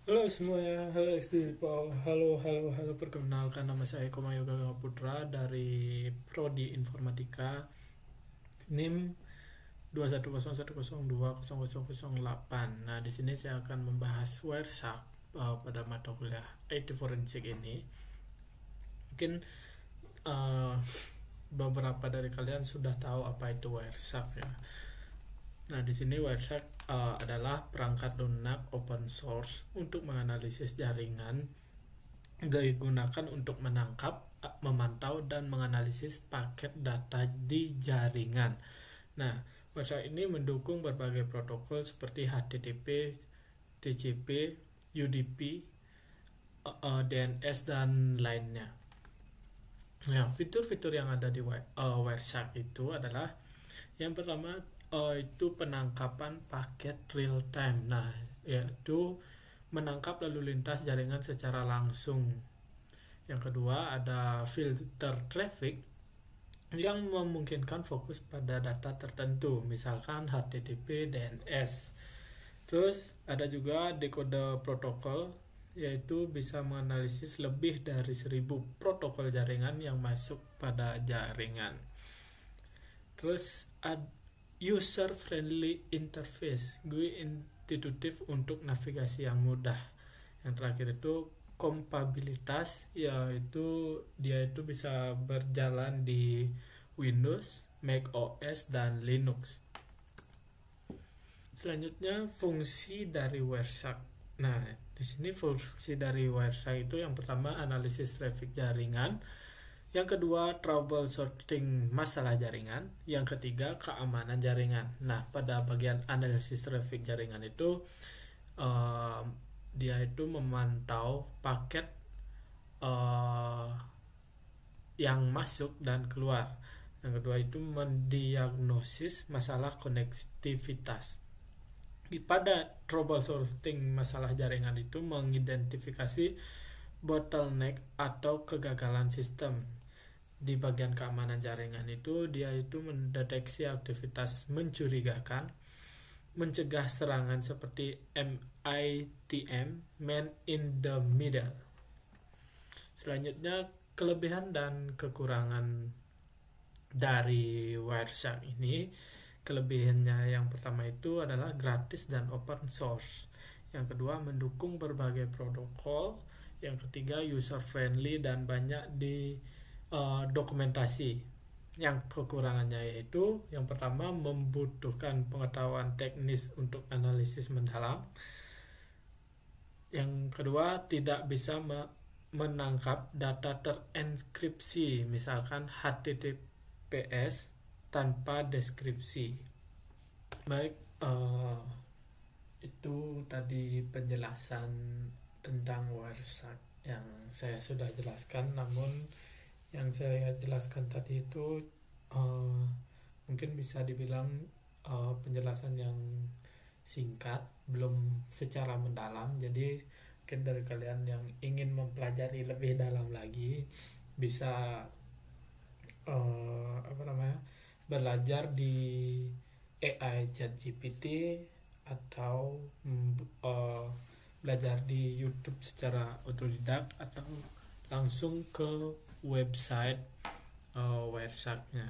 Halo semuanya, halo Expo, halo, perkenalkan nama saya Koma Yoga Putra dari Prodi Informatika, NIM 21010200008. Nah, di sini saya akan membahas Wireshark pada mata kuliah IT Forensik ini. Mungkin uh, beberapa dari kalian sudah tahu apa itu Wireshark ya. Nah, di sini Wireshark adalah perangkat lunak open source untuk menganalisis jaringan digunakan untuk menangkap, memantau, dan menganalisis paket data di jaringan. Nah, website ini mendukung berbagai protokol seperti HTTP, TCP, UDP, DNS, dan lainnya. Nah, fitur-fitur yang ada di Wireshark itu adalah yang pertama itu penangkapan paket real time. Nah, yaitu menangkap lalu lintas jaringan secara langsung. Yang kedua ada filter traffic yang memungkinkan fokus pada data tertentu, misalkan HTTP, DNS. Terus ada juga decode protokol, yaitu bisa menganalisis lebih dari 1000 protokol jaringan yang masuk pada jaringan. Terus ada user friendly interface, GUI intuitif untuk navigasi yang mudah. Yang terakhir itu kompatibilitas, yaitu dia itu bisa berjalan di Windows, Mac OS, dan Linux. Selanjutnya fungsi dari Wireshark. Nah, di sini fungsi dari Wireshark itu yang pertama analisis traffic jaringan, yang kedua troubleshooting masalah jaringan, yang ketiga keamanan jaringan. Nah, pada bagian analisis traffic jaringan itu uh, dia itu memantau paket uh, yang masuk dan keluar. Yang kedua itu mendiagnosis masalah konektivitas. Pada troubleshooting masalah jaringan itu mengidentifikasi bottleneck atau kegagalan sistem. Di bagian keamanan jaringan itu dia itu mendeteksi aktivitas mencurigakan, mencegah serangan seperti MITM, man in the middle. Selanjutnya kelebihan dan kekurangan dari Wireshark ini. Kelebihannya yang pertama itu adalah gratis dan open source. Yang kedua mendukung berbagai protokol. Yang ketiga user friendly dan banyak di dokumentasi. Yang kekurangannya yaitu yang pertama membutuhkan pengetahuan teknis untuk analisis mendalam. Yang kedua tidak bisa menangkap data terenkripsi, misalkan HTTPS tanpa deskripsi. Baik, itu tadi penjelasan tentang Wireshark yang saya sudah jelaskan. Namun yang saya jelaskan tadi itu mungkin bisa dibilang penjelasan yang singkat, belum secara mendalam. Jadi mungkin dari kalian yang ingin mempelajari lebih dalam lagi bisa belajar di AI ChatGPT atau belajar di YouTube secara otodidak atau langsung ke website Wireshark-nya.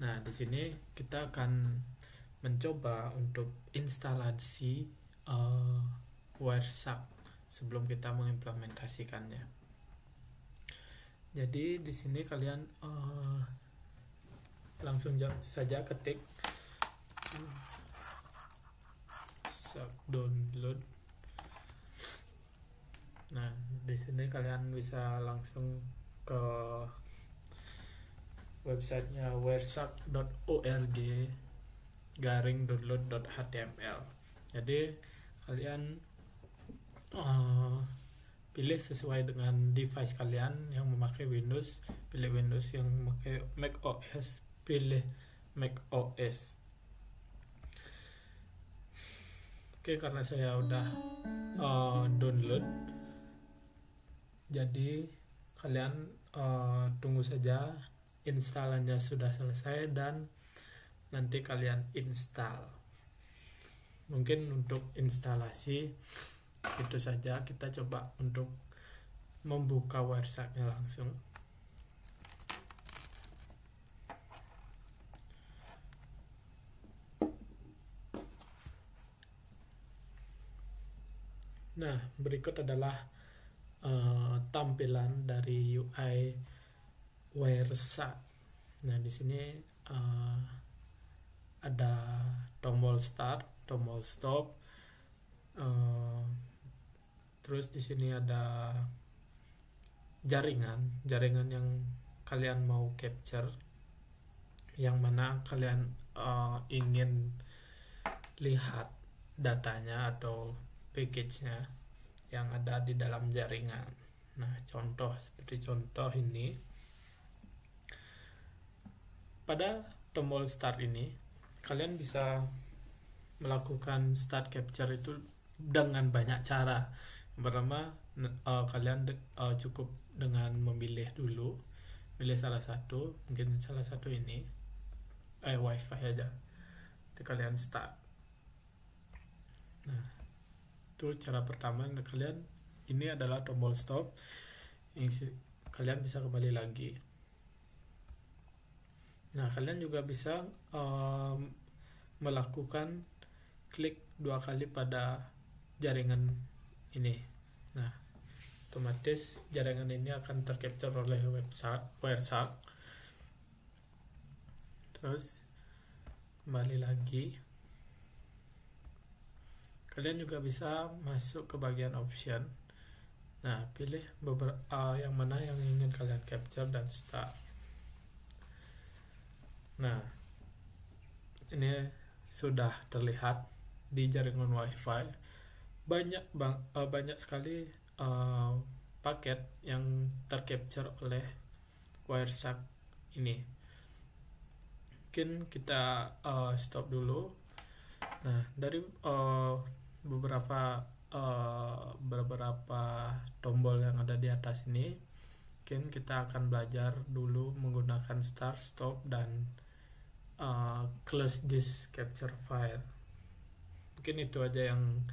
Nah, di sini kita akan mencoba untuk instalasi Wireshark sebelum kita mengimplementasikannya. Jadi di sini kalian langsung saja ketik download. Nah, di sini kalian bisa langsung ke websitenya wireshark.org /download.html. Jadi kalian pilih sesuai dengan device kalian. Yang memakai Windows pilih Windows, yang memakai Mac OS pilih Mac OS. Oke, karena saya udah download, jadi kalian tunggu saja instalannya sudah selesai dan nanti kalian install. Mungkin untuk instalasi Itu saja, kita coba untuk membuka Wireshark-nya langsung. Nah, berikut adalah tampilan dari UI Wireshark. Nah, di sini ada tombol start, tombol stop, terus di sini ada jaringan yang kalian mau capture, yang mana kalian ingin lihat datanya atau package-nya yang ada di dalam jaringan. Nah, seperti contoh ini, pada tombol start ini kalian bisa melakukan start capture itu dengan banyak cara. Yang pertama, kalian cukup dengan memilih dulu, pilih salah satu, mungkin salah satu ini, wifi aja, jadi kalian start. Nah, itu cara pertama. Kalian, ini adalah tombol stop, yang kalian bisa kembali lagi. Nah, kalian juga bisa melakukan klik 2 kali pada jaringan ini. Nah, otomatis jaringan ini akan tercapture oleh Wireshark. Terus kembali lagi, kalian juga bisa masuk ke bagian option. Nah, pilih yang mana yang ingin kalian capture dan start. Nah, ini sudah terlihat di jaringan WiFi banyak sekali paket yang tercapture oleh Wireshark ini. Mungkin kita stop dulu. Nah, dari beberapa tombol yang ada di atas ini, mungkin kita akan belajar dulu menggunakan start, stop, dan close this capture file. Mungkin itu aja yang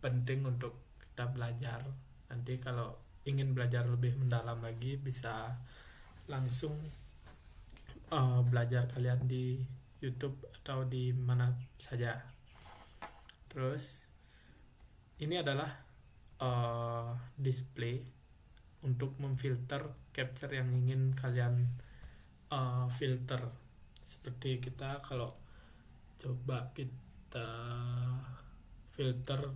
penting untuk kita belajar. Nanti kalau ingin belajar lebih mendalam lagi, bisa langsung belajar kalian di YouTube atau di mana saja. Terus ini adalah display untuk memfilter capture yang ingin kalian filter. Seperti kita kalau coba kita filter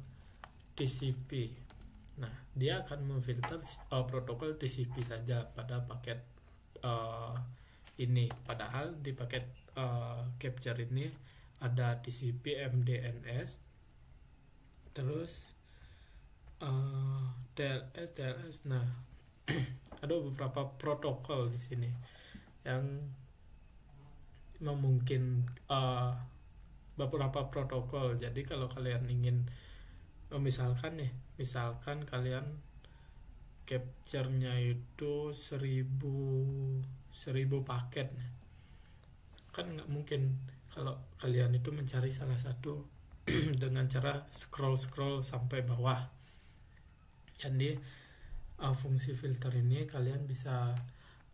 TCP, nah dia akan memfilter protokol TCP saja pada paket ini, padahal di paket capture ini ada TCP, MDNS, terus TLS. Nah, ada beberapa protokol di sini yang memungkinkan beberapa protokol. Jadi kalau kalian ingin misalkan kalian capture-nya itu 1000 paket, kan nggak mungkin kalau kalian itu mencari salah satu dengan cara scroll sampai bawah. Jadi fungsi filter ini kalian bisa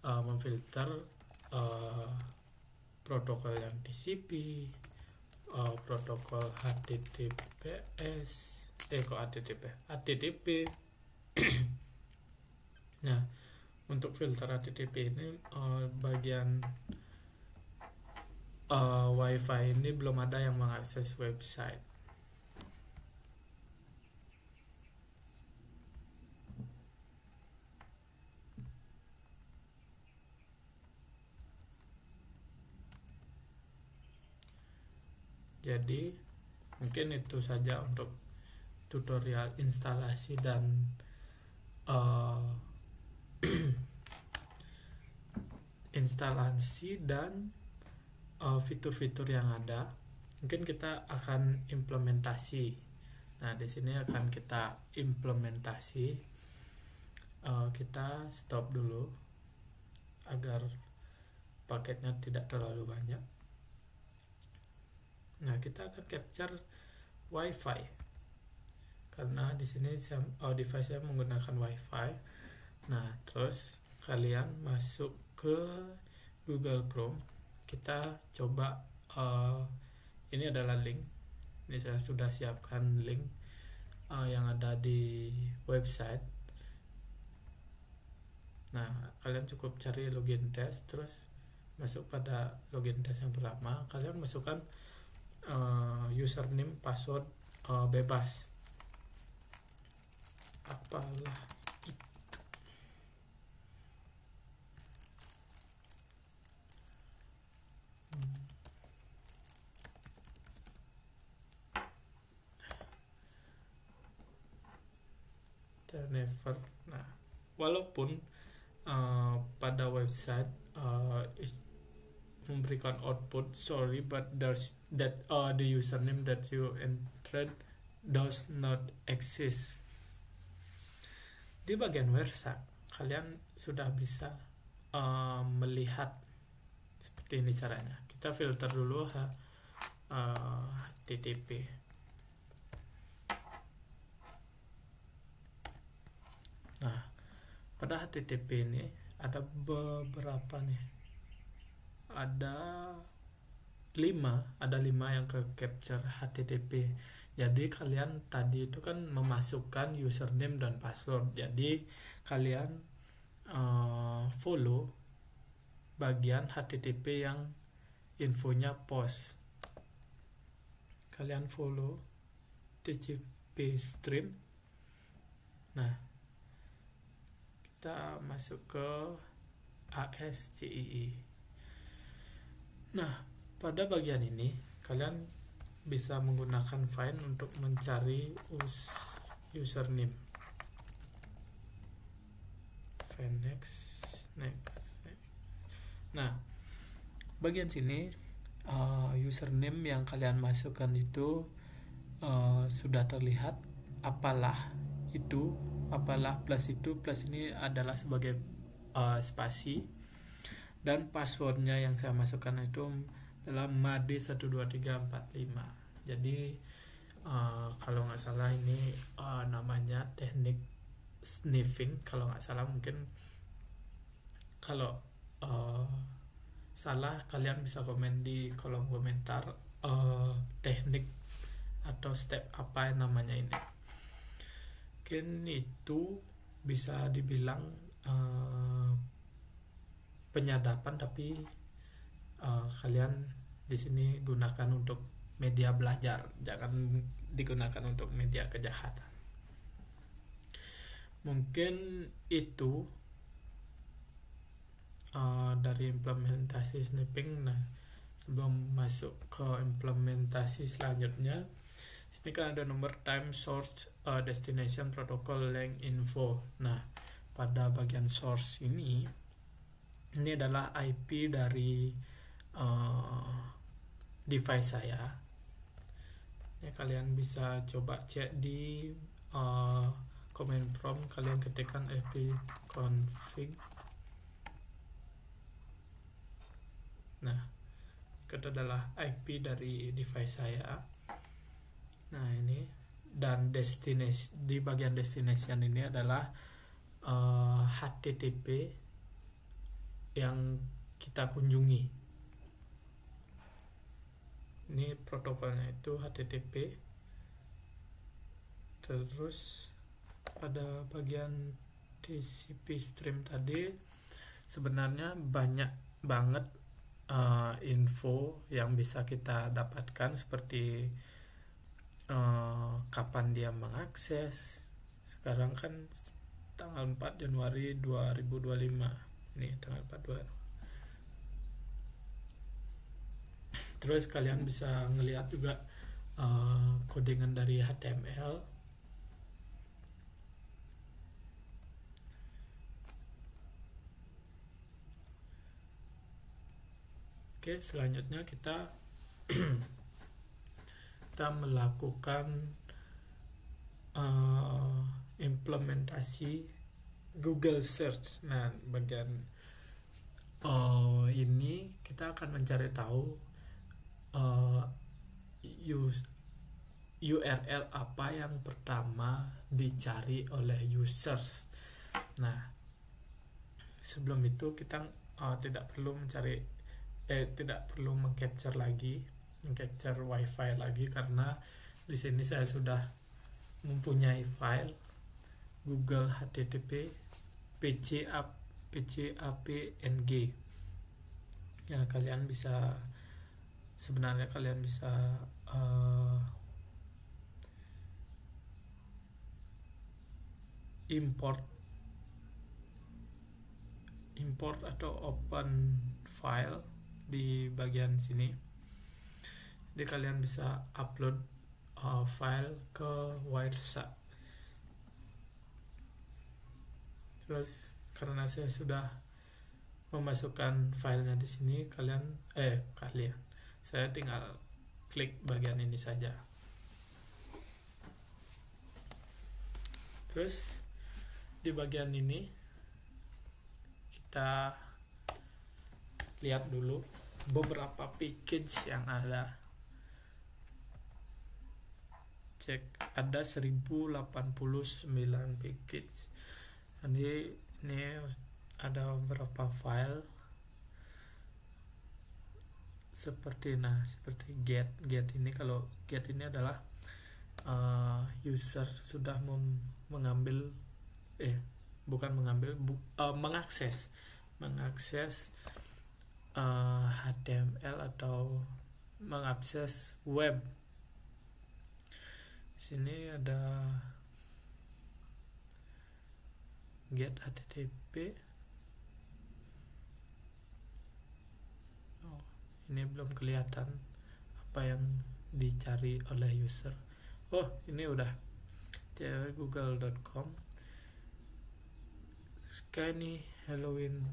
memfilter protokol yang TCP, protokol HTTPS, HTTP. Nah, untuk filter HTTP ini bagian WiFi ini belum ada yang mengakses website. Jadi mungkin itu saja untuk tutorial instalasi dan fitur-fitur yang ada. Mungkin kita akan implementasi. Nah, di sini akan kita implementasi. Kita stop dulu agar paketnya tidak terlalu banyak. Nah, kita akan capture WiFi. karena di sini device saya menggunakan WiFi. Nah, terus kalian masuk ke Google Chrome. Kita coba, ini adalah link. Ini saya sudah siapkan link yang ada di website. Nah, kalian cukup cari login test, terus masuk pada login test yang pertama. Kalian masukkan username, password bebas. Apalah itu. Never. Nah, walaupun pada website memberikan output sorry but there's that the username that you entered does not exist. Di bagian WordShark kalian sudah bisa melihat seperti ini caranya. Kita filter dulu HTTP. Nah, pada HTTP ini ada beberapa nih. Ada 5 yang ke capture HTTP. Jadi kalian tadi itu kan memasukkan username dan password. Jadi kalian follow bagian HTTP yang infonya post. Kalian follow TCP stream. Nah, kita masuk ke ASCII. Nah, pada bagian ini kalian bisa menggunakan find untuk mencari username. Find next. Nah, bagian sini username yang kalian masukkan itu sudah terlihat. Apalah plus ini adalah sebagai spasi, dan passwordnya yang saya masukkan itu adalah made12345. Jadi kalau nggak salah ini namanya teknik sniffing kalau nggak salah. Mungkin kalau salah kalian bisa komen di kolom komentar teknik atau step apa yang namanya ini. Mungkin itu bisa dibilang penyadapan, tapi kalian di sini gunakan untuk media belajar, jangan digunakan untuk media kejahatan. Mungkin itu dari implementasi sniffing. Nah, sebelum masuk ke implementasi selanjutnya, sini kan ada nomor time, source, destination, protocol, length, info. Nah, pada bagian source ini adalah IP dari device saya. Ya, kalian bisa coba cek di command prompt. Kalian ketikkan fpconfig. Nah, itu adalah IP dari device saya. Nah, ini dan destination, di bagian destination ini adalah HTTP yang kita kunjungi. Ini protokolnya itu HTTP. Terus pada bagian TCP stream tadi sebenarnya banyak banget info yang bisa kita dapatkan, seperti kapan dia mengakses. Sekarang kan tanggal 4 Januari 2025. Ini tanggal 4 Terus kalian bisa ngelihat juga codingan dari HTML. Oke, selanjutnya kita melakukan implementasi Google Search. Nah, bagian ini kita akan mencari tahu URL apa yang pertama dicari oleh users. Nah, sebelum itu kita tidak perlu mengcapture wifi lagi, karena di sini saya sudah mempunyai file Google HTTP PCAPNG ya. Kalian bisa import atau open file di bagian sini. Jadi kalian bisa upload file ke Wireshark. Terus karena saya sudah memasukkan filenya di sini, saya tinggal klik bagian ini saja. Terus di bagian ini kita lihat dulu beberapa package yang ada. Cek, ada 1089 package. Ini ada beberapa file seperti get ini. Kalau get ini adalah user sudah mengakses HTML atau mengakses web. Sini ada get HTTP. Ini belum kelihatan apa yang dicari oleh user. Ini udah google.com Skyny Halloween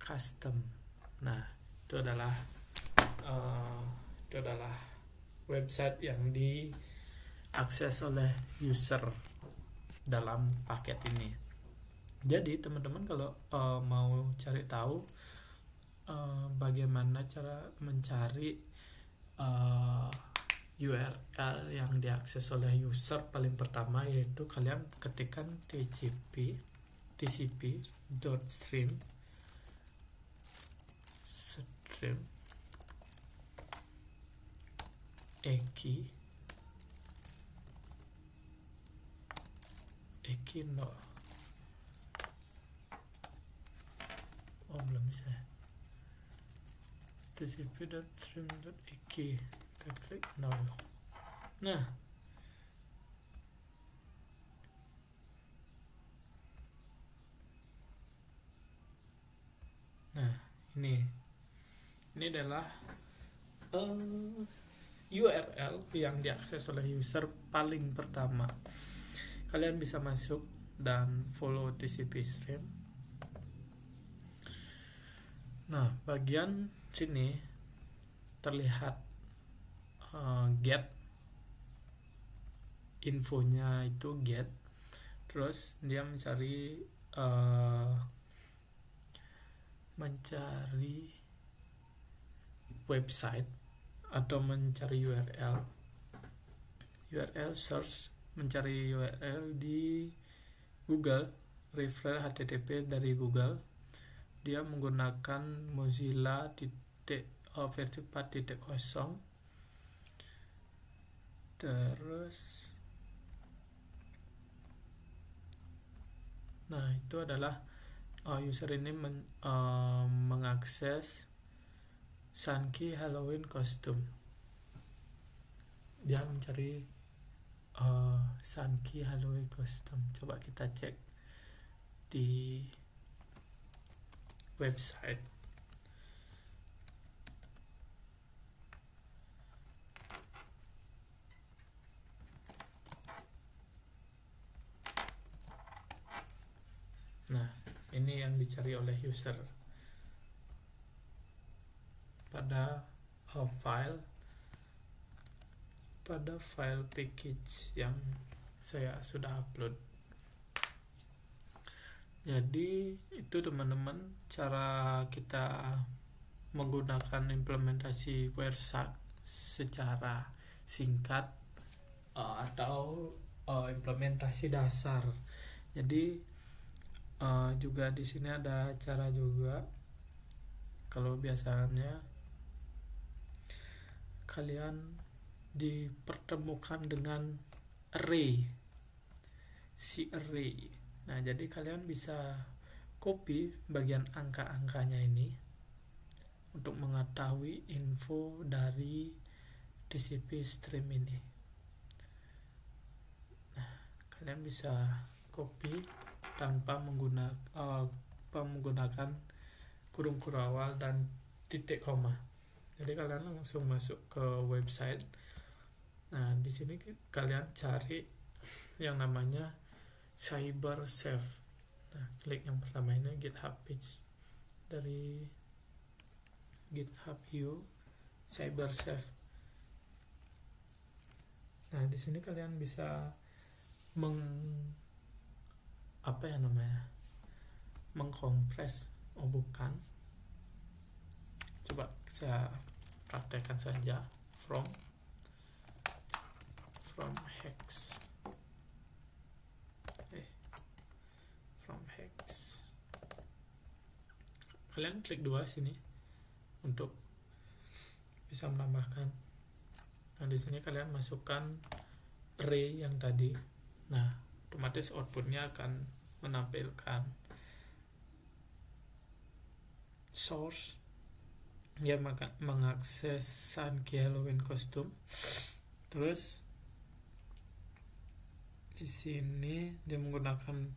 Custom. Nah, itu adalah website yang diakses oleh user dalam paket ini. Jadi teman-teman kalau mau cari tahu bagaimana cara mencari URL yang diakses oleh user, paling pertama yaitu kalian ketikkan tcp.stream eki no. Belum bisa. tcp.stream.eki, kita klik no. Nah, ini adalah URL yang diakses oleh user paling pertama. Kalian bisa masuk dan follow TCP stream. Nah, bagian sini terlihat get, infonya itu get. Terus dia mencari website atau mencari URL search, mencari URL di Google, referral HTTP dari Google. Dia menggunakan Mozilla versi 4.0. Terus itu adalah user ini mengakses Skyny Halloween Costume. Dia mencari Skyny Halloween Costume. Coba kita cek di website. Nah, ini yang dicari oleh user pada file package yang saya sudah upload. Jadi itu teman-teman cara kita menggunakan implementasi Wireshark secara singkat atau implementasi dasar. Jadi juga di sini ada cara juga. Kalau biasanya kalian dipertemukan dengan array, si array. Nah, jadi kalian bisa copy bagian angka-angkanya ini untuk mengetahui info dari TCP stream ini. Nah, kalian bisa copy tanpa menggunakan kurung awal dan titik koma. Jadi kalian langsung masuk ke website. Nah, di sini kalian cari yang namanya CyberSafe. Nah, klik yang pertama ini, GitHub page dari GitHub You, CyberSafe. Nah, di sini kalian bisa mengkompres. Coba saya praktekkan saja. From hex. From hex. Kalian klik 2 sini untuk bisa menambahkan. Nah, di sini kalian masukkan array yang tadi. Nah, otomatis outputnya akan menampilkan source yang mengakses Sanki Halloween kostum. Terus di sini dia menggunakan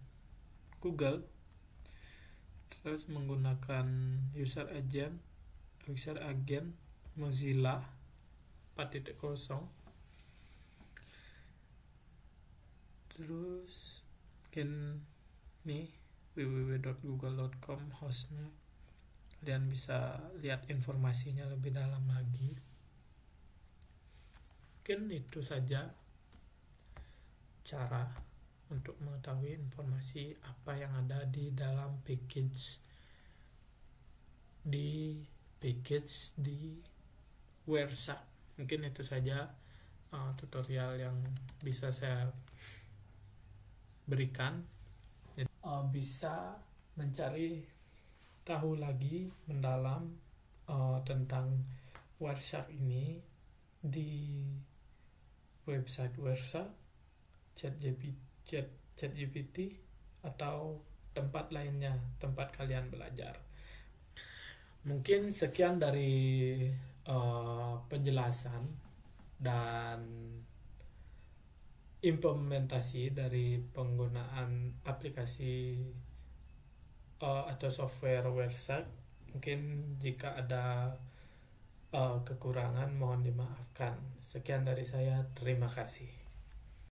Google, terus menggunakan user agent Mozilla 4.0. Terus mungkin nih www.google.com hostnya. Kalian bisa lihat informasinya lebih dalam lagi. Mungkin itu saja cara untuk mengetahui informasi apa yang ada di dalam package di Wireshark. Mungkin itu saja tutorial yang bisa saya berikan. Bisa mencari tahu lagi mendalam tentang Wireshark ini di website Wireshark, ChatGPT atau tempat lainnya, tempat kalian belajar. Mungkin sekian dari penjelasan dan implementasi dari penggunaan aplikasi atau software Wireshark. Mungkin jika ada kekurangan mohon dimaafkan. Sekian dari saya, terima kasih.